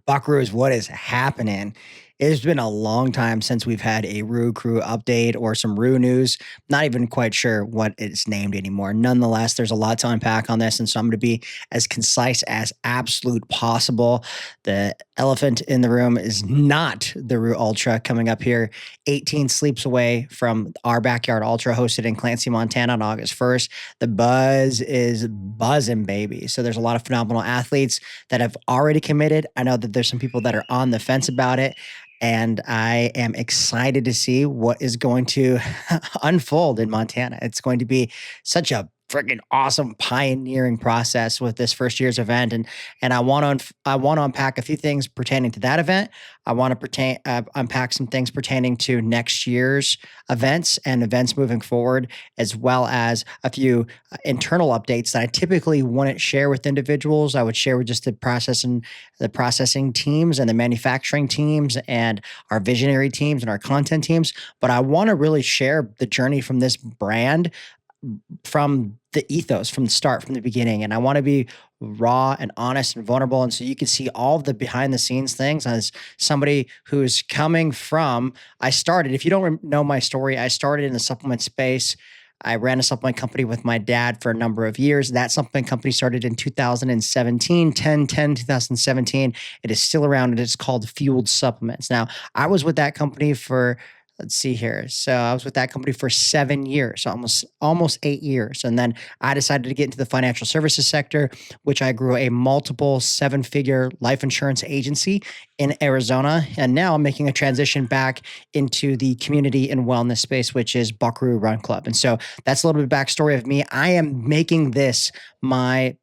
Buckaroos, what is happening? It's been a long time since we've had a ROO crew update or some ROO news. Not even quite sure what it's named anymore. Nonetheless, there's a lot to unpack on this, and so I'm going to be as concise as absolute possible. The elephant in the room is not the ROO Ultra coming up here 18 sleeps away from our Backyard Ultra hosted in Clancy, Montana on August 1st. The buzz is buzzing, baby. So there's a lot of phenomenal athletes that have already committed. I know that there's some people that are on the fence about it. And I am excited to see what is going to unfold in Montana. It's going to be such a freaking awesome pioneering process with this first year's event, and I want to unpack a few things pertaining to that event. I want to unpack some things pertaining to next year's events and events moving forward, as well as a few internal updates that I typically wouldn't share with individuals. I would share with just the processing teams and the manufacturing teams and our visionary teams and our content teams. But I want to really share the journey from this brand, from the ethos, from the start, from the beginning. And I want to be raw and honest and vulnerable. And so you can see all of the behind the scenes things as somebody who's coming from, if you don't know my story, I started in the supplement space. I ran a supplement company with my dad for a number of years. That supplement company started in 2017, 2017. It is still around, and it's called Fueled Supplements. Now, I was with that company for, let's see here. So I was with that company for 7 years, almost 8 years. And then I decided to get into the financial services sector, which I grew a multiple 7-figure life insurance agency in Arizona. And now I'm making a transition back into the community and wellness space, which is Buckaroo Run Club. And so that's a little bit of backstory of me. I am making this my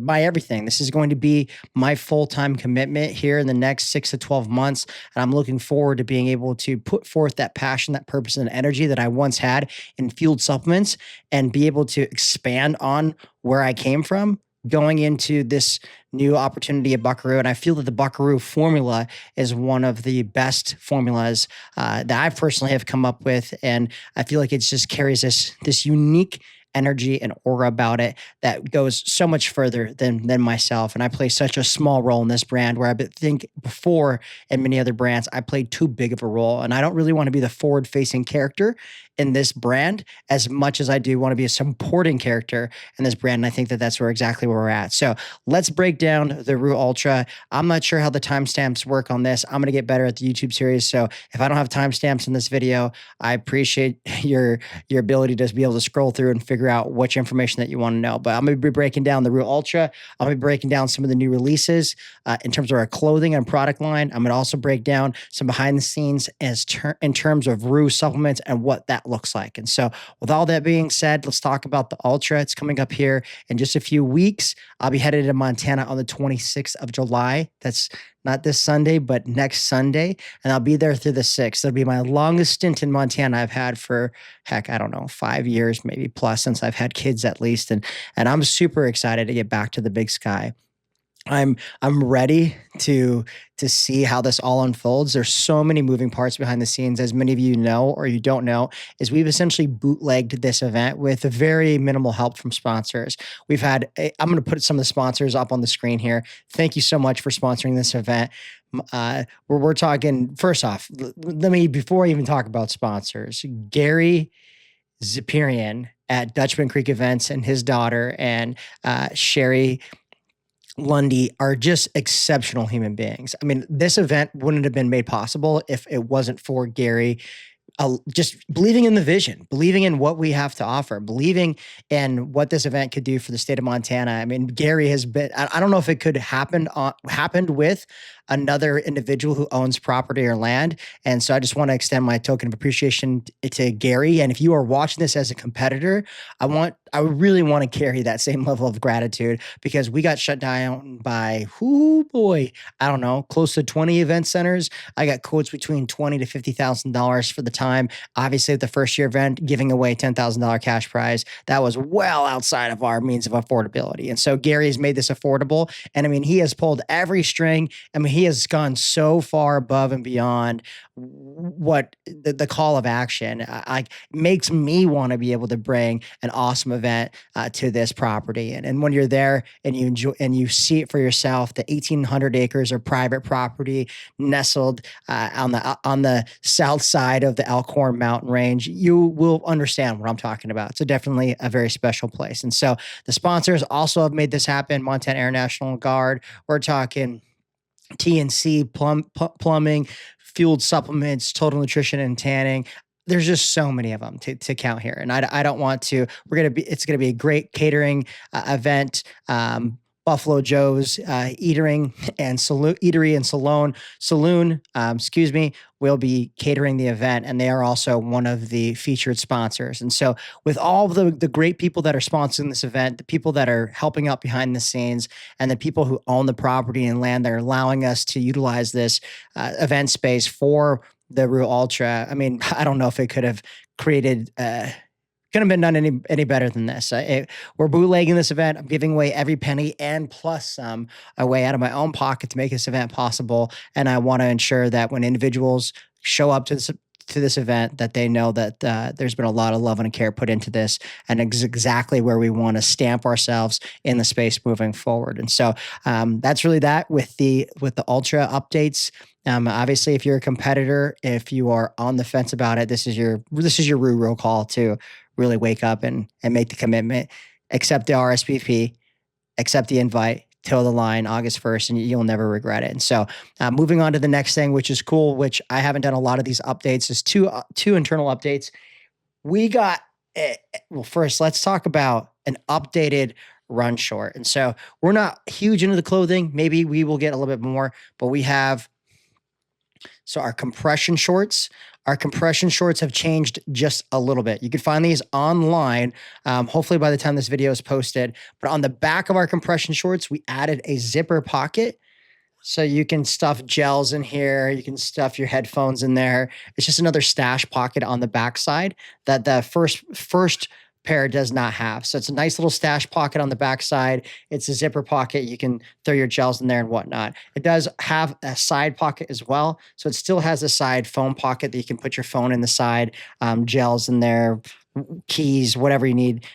everything. This is going to be my full-time commitment here in the next 6 to 12 months. And I'm looking forward to being able to put forth that passion, that purpose, and energy that I once had in Fueled Supplements and be able to expand on where I came from going into this new opportunity at Buckaroo. And I feel that the Buckaroo formula is one of the best formulas that I personally have come up with. And I feel like it just carries this unique energy and aura about it that goes so much further than myself. And I play such a small role in this brand, where I think before in many other brands, I played too big of a role. And I don't really want to be the forward-facing character in this brand as much as I do want to be a supporting character in this brand. And I think that that's exactly where we're at. So let's break down the ROO Ultra. I'm not sure how the timestamps work on this. I'm going to get better at the YouTube series. So if I don't have timestamps in this video, I appreciate your ability to be able to scroll through and figure out which information that you want to know. But I'm going to be breaking down the ROO Ultra. I'm going to be breaking down some of the new releases in terms of our clothing and product line. I'm going to also break down some behind the scenes in terms of ROO supplements and what that looks like. And so with all that being said, let's talk about the Ultra. It's coming up here in just a few weeks. I'll be headed to Montana on the 26th of July. That's not this Sunday, but next Sunday. And I'll be there through the 6th. It'll be my longest stint in Montana I've had for, heck, I don't know, 5 years, maybe plus, since I've had kids at least. And I'm super excited to get back to the big sky. I'm ready to see how this all unfolds. There's so many moving parts behind the scenes, as many of you know or you don't know, is we've essentially bootlegged this event with very minimal help from sponsors. I'm going to put some of the sponsors up on the screen here. Thank you so much for sponsoring this event. We're talking, first off, before I even talk about sponsors, Gary Ziperian at Dutchman Creek Events and his daughter and Sherry Lundy are just exceptional human beings. I mean, this event wouldn't have been made possible if it wasn't for Gary just believing in the vision, believing in what we have to offer, believing in what this event could do for the state of Montana. I mean, Gary has been, I don't know if it could happened with another individual who owns property or land. And so I just want to extend my token of appreciation to Gary. And if you are watching this as a competitor, I really want to carry that same level of gratitude, because we got shut down by, I don't know, close to 20 event centers. I got quotes between $20,000 to $50,000 for the time. Obviously, at the first year event, giving away $10,000 cash prize, that was well outside of our means of affordability. And so Gary has made this affordable. And I mean, he has pulled every string. I mean, he has gone so far above and beyond what the call of action makes me want to be able to bring an awesome event event to this property. And when you're there and you enjoy and you see it for yourself, the 1,800 acres of private property nestled on the south side of the Elkhorn Mountain Range, you will understand what I'm talking about. So definitely a very special place. And so the sponsors also have made this happen. Montana Air National Guard. We're talking TNC plumbing, fueled supplements, total nutrition and tanning. There's just so many of them to count here. And I don't want to, it's going to be a great catering event. Buffalo Joe's eatery and saloon, will be catering the event, and they are also one of the featured sponsors. And so with all of the great people that are sponsoring this event, the people that are helping out behind the scenes, and the people who own the property and land that are allowing us to utilize this event space for the ROO Ultra, I mean, I don't know if it could have created couldn't have been done any better than this. We're bootlegging this event. I'm giving away every penny and plus some away out of my own pocket to make this event possible. And I want to ensure that when individuals show up to this event, that they know that there's been a lot of love and care put into this, and exactly where we want to stamp ourselves in the space moving forward. And so that's really that with the Ultra updates. Obviously, if you're a competitor, if you are on the fence about it, this is your ROO roll call to really wake up and make the commitment, accept the RSVP, accept the invite, toe the line August 1st, and you'll never regret it. And so moving on to the next thing, which is cool, which I haven't done a lot of these updates, is two internal updates. We got, well, first, let's talk about an updated run short. And so we're not huge into the clothing. Maybe we will get a little bit more, but we have, so our compression shorts have changed just a little bit. You can find these online, hopefully by the time this video is posted. But on the back of our compression shorts, we added a zipper pocket. So you can stuff gels in here. You can stuff your headphones in there. It's just another stash pocket on the back side that the first pair does not have. So it's a nice little stash pocket on the backside. It's a zipper pocket. You can throw your gels in there and whatnot. It does have a side pocket as well. So it still has a side phone pocket that you can put your phone in the side, gels in there, keys, whatever you need.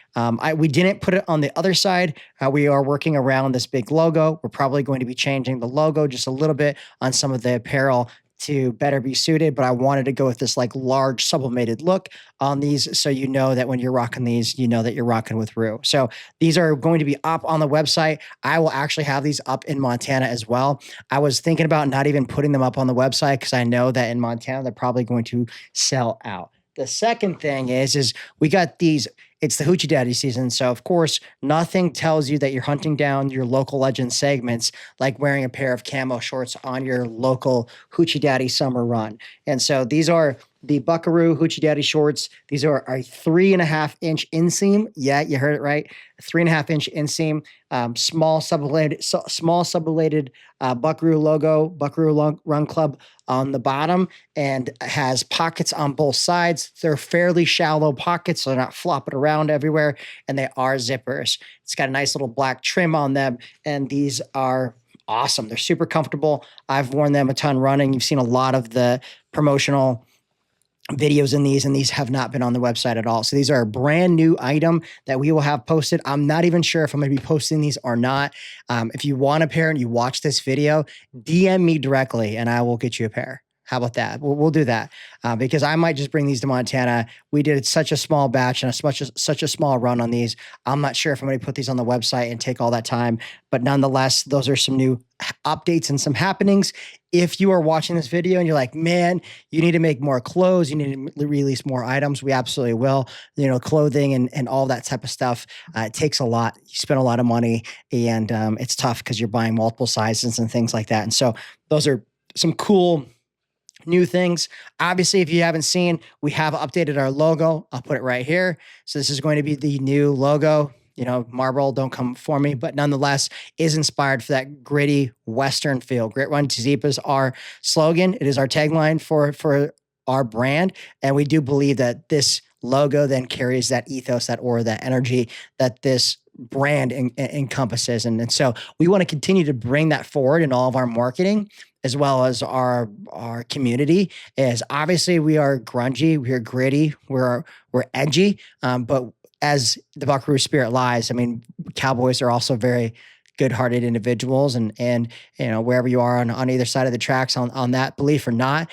We didn't put it on the other side. We are working around this big logo. We're probably going to be changing the logo just a little bit on some of the apparel to better be suited, but I wanted to go with this like large sublimated look on these, so you know that when you're rocking these, you know that you're rocking with ROO. So these are going to be up on the website. I will actually have these up in Montana as well. I was thinking about not even putting them up on the website because I know that in Montana they're probably going to sell out. The second thing is we got these. It's the Hoochie Daddy season. So, of course, nothing tells you that you're hunting down your local legend segments like wearing a pair of camo shorts on your local Hoochie Daddy summer run. And so these are the Buckaroo Hoochie Daddy shorts. These are a 3.5-inch inseam. Yeah, you heard it right. A 3.5-inch inseam, small sublimated Buckaroo logo, Buckaroo Run Club on the bottom, and has pockets on both sides. They're fairly shallow pockets, so they're not flopping around everywhere, and they are zippers. It's got a nice little black trim on them, and these are awesome. They're super comfortable. I've worn them a ton running. You've seen a lot of the promotional videos in these, and these have not been on the website at all. So these are a brand new item that we will have posted. I'm not even sure if I'm going to be posting these or not. If you want a pair and you watch this video, DM me directly and I will get you a pair. How about that? We'll do that because I might just bring these to Montana. We did such a small batch and such a small run on these. I'm not sure if I'm going to put these on the website and take all that time, but nonetheless, those are some new updates and some happenings. If you are watching this video and you're like, man, you need to make more clothes, you need to release more items, we absolutely will. You know, clothing and all that type of stuff, it takes a lot. You spend a lot of money, and it's tough because you're buying multiple sizes and things like that. And so those are some cool new things. Obviously, if you haven't seen, we have updated our logo. I'll put it right here. So this is going to be the new logo. You know, Marlboro, don't come for me, but nonetheless is inspired for that gritty Western feel. Grit Run to Deep is our slogan. It is our tagline for our brand. And we do believe that this logo then carries that ethos, that aura, that energy that this brand encompasses. And so we want to continue to bring that forward in all of our marketing, as well as our community. Is obviously we are grungy, we are gritty, we're edgy, but as the Buckaroo spirit lies, I mean, cowboys are also very good-hearted individuals, and wherever you are on either side of the tracks on that belief or not,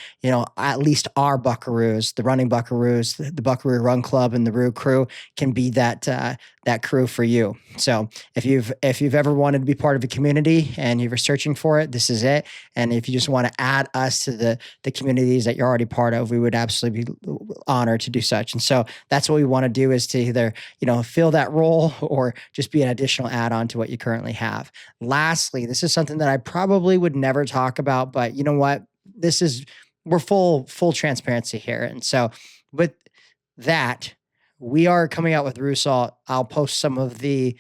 at least our Buckaroos, the running Buckaroos, the Buckaroo Run Club, and the ROO crew can be that crew for you. So if you've ever wanted to be part of a community and you were searching for it, this is it. And if you just want to add us to the communities that you're already part of, we would absolutely be honored to do such. And so that's what we want to do, is to either fill that role or just be an additional add-on to what you currently have. Lastly, this is something that I probably would never talk about, but you know what? We're full transparency here. And so with that, we are coming out with ROO Salt. I'll post some of the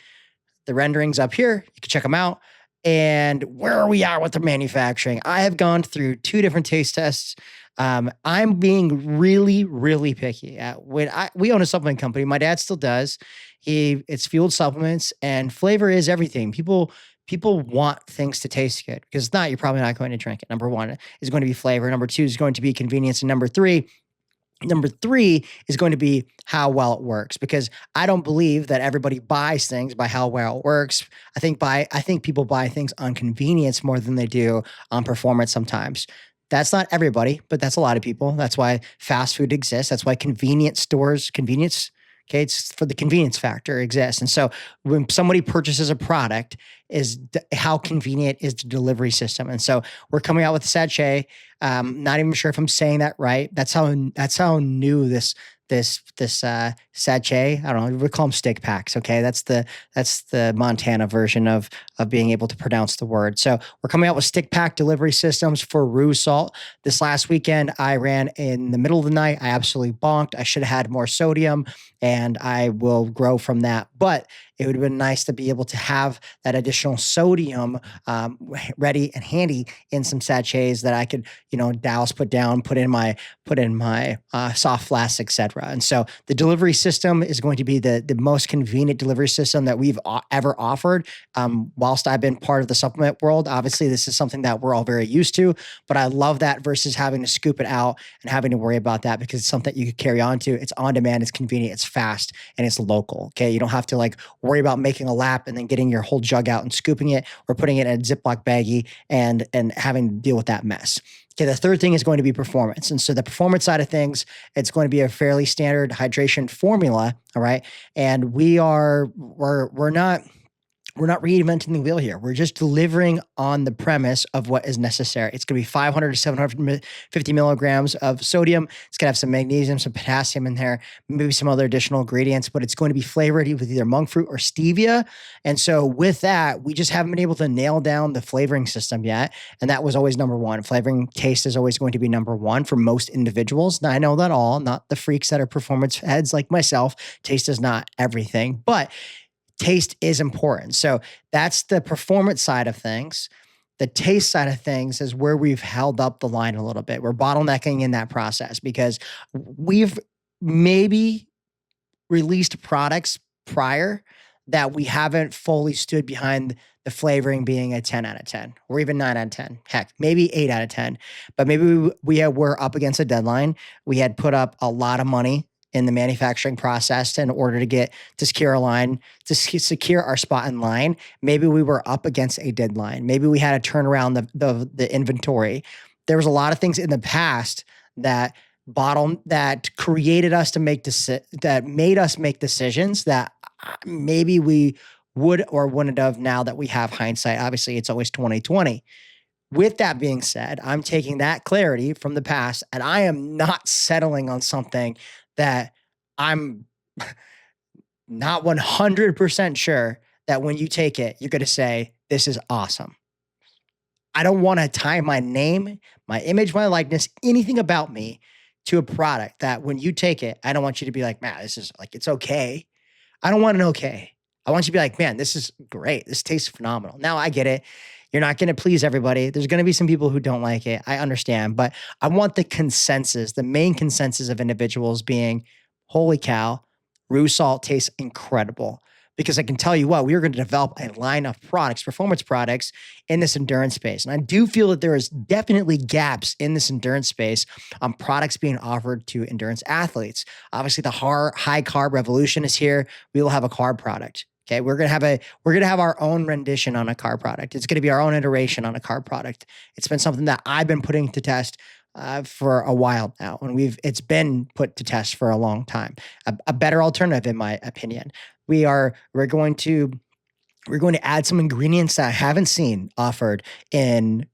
renderings up here. You can check them out. And where we are with the manufacturing, I have gone through 2 different taste tests. I'm being really, really picky. We own a supplement company. My dad still does. It's fueled supplements, and flavor is everything. People want things to taste good, because if not, you're probably not going to drink it. Number 1 is going to be flavor. Number 2 is going to be convenience. And Number three is going to be how well it works, because I don't believe that everybody buys things by how well it works. I think people buy things on convenience more than they do on performance sometimes. That's not everybody, but that's a lot of people. That's why fast food exists. That's why okay, it's for the convenience factor exists. And so when somebody purchases a product, how convenient is the delivery system? And so we're coming out with a sachet. Not even sure if I'm saying that right. That's how new this sachet. I don't know. We call them stick packs. Okay, that's the Montana version of being able to pronounce the word. So we're coming out with stick pack delivery systems for ROO Salt. This last weekend, I ran in the middle of the night. I absolutely bonked. I should have had more sodium, and I will grow from that. But it would have been nice to be able to have that additional sodium ready and handy in some sachets that I could, douse, put down, put in my soft flasks, etc. And so the delivery system is going to be the most convenient delivery system that we've ever offered. Whilst I've been part of the supplement world, obviously this is something that we're all very used to, but I love that versus having to scoop it out and having to worry about that, because it's something that you could carry on to. It's on demand, it's convenient, it's fast, and it's local. Okay. You don't have to worry about making a lap and then getting your whole jug out and scooping it, or putting it in a Ziploc baggie and having to deal with that mess. Okay, the third thing is going to be performance. And so the performance side of things, it's going to be a fairly standard hydration formula, all right? And we're not reinventing the wheel here. We're just delivering on the premise of what is necessary. It's going to be 500 to 750 milligrams of sodium. It's going to have some magnesium, some potassium in there, maybe some other additional ingredients, but it's going to be flavored with either monk fruit or stevia. And so with that, we just haven't been able to nail down the flavoring system yet. And that was always number 1. Flavoring taste is always going to be number 1 for most individuals. Now, I know that not the freaks that are performance heads like myself. Taste is not everything, but taste is important. So that's the performance side of things. The taste side of things is where we've held up the line a little bit. We're bottlenecking in that process, because we've maybe released products prior that we haven't fully stood behind the flavoring being a 10 out of 10, or even 9 out of 10. Heck, maybe 8 out of 10. But maybe we were up against a deadline. We had put up a lot of money in the manufacturing process in order to secure our spot in line. Maybe we were up against a deadline. Maybe we had to turn around the inventory. There was a lot of things in the past that created us that made us make decisions that maybe we would or wouldn't have. Now that we have hindsight, obviously it's always 2020. With that being said, I'm taking that clarity from the past, and I am not settling on something that I'm not 100% sure that when you take it, you're going to say, this is awesome. I don't want to tie my name, my image, my likeness, anything about me to a product that when you take it, I don't want you to be like, man, this is it's okay. I don't want an okay. I want you to be like, man, this is great. This tastes phenomenal. Now I get it. You're not going to please everybody. There's going to be some people who don't like it. I understand, but I want the main consensus of individuals being, holy cow, ROO Salt tastes incredible. because I can tell you what, we are going to develop a line of products, performance products in this endurance space. And I do feel that there is definitely gaps in this endurance space on products being offered to endurance athletes. Obviously, the high carb revolution is here. We will have a carb product. Okay, we're gonna have our own rendition on a carb product. It's gonna be our own iteration on a carb product. It's been something that I've been putting to test for a while now, and it's been put to test for a long time. A better alternative, in my opinion. We're going to add some ingredients that I haven't seen offered in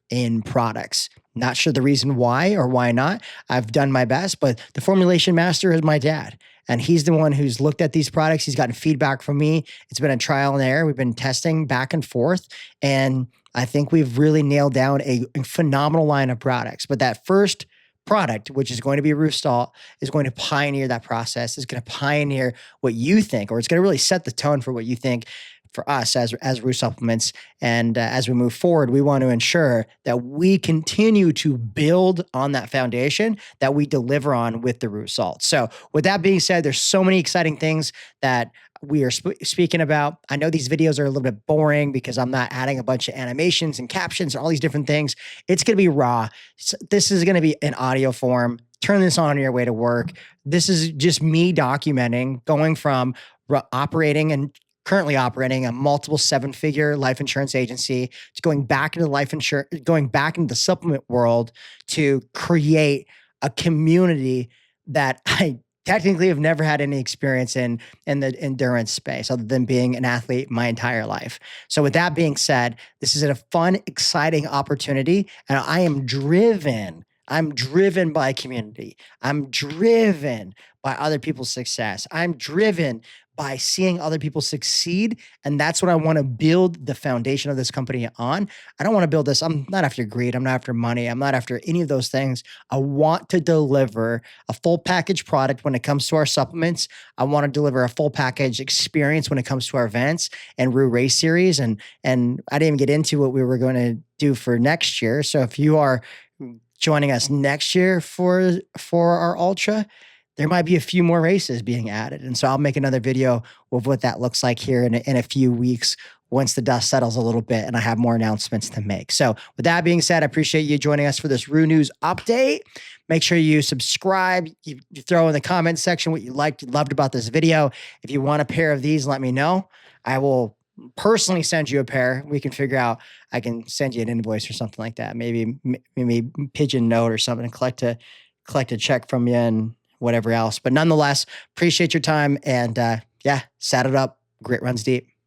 products. Not sure the reason why or why not. I've done my best, but the formulation master is my dad. And he's the one who's looked at these products. He's gotten feedback from me. It's been a trial and error. We've been testing back and forth. And I think we've really nailed down a phenomenal line of products. But that first product, which is going to be ROO Salt, is going to pioneer that process. It's going to pioneer what you think, or it's going to really set the tone for what you think for us as ROO Supplements. And as we move forward, we want to ensure that we continue to build on that foundation that we deliver on with the ROO Salt. So with that being said, there's so many exciting things that we are speaking about. I know these videos are a little bit boring because I'm not adding a bunch of animations and captions and all these different things. It's going to be raw. This is going to be in audio form. Turn this on your way to work. This is just me documenting going from operating and currently operating a multiple 7-figure life insurance agency to going back into the supplement world to create a community that I technically have never had any experience in the endurance space other than being an athlete my entire life. So with that being said, this is a fun, exciting opportunity, and I am driven. I'm driven by community. I'm driven by other people's success. I'm driven by seeing other people succeed. And that's what I want to build the foundation of this company on. I don't want to build this. I'm not after greed. I'm not after money. I'm not after any of those things. I want to deliver a full package product when it comes to our supplements. I want to deliver a full package experience when it comes to our events and ROO Race Series. And I didn't even get into what we were going to do for next year. So if you are joining us next year for our Ultra, there might be a few more races being added. And so I'll make another video of what that looks like here in a few weeks once the dust settles a little bit and I have more announcements to make. So with that being said, I appreciate you joining us for this ROO News update. Make sure you subscribe. You throw in the comment section what you liked and loved about this video. If you want a pair of these, let me know. I will personally send you a pair. We can figure out, I can send you an invoice or something like that. Maybe pigeon note or something and collect a check from you and whatever else. But nonetheless, appreciate your time and saddle up. Grit runs deep.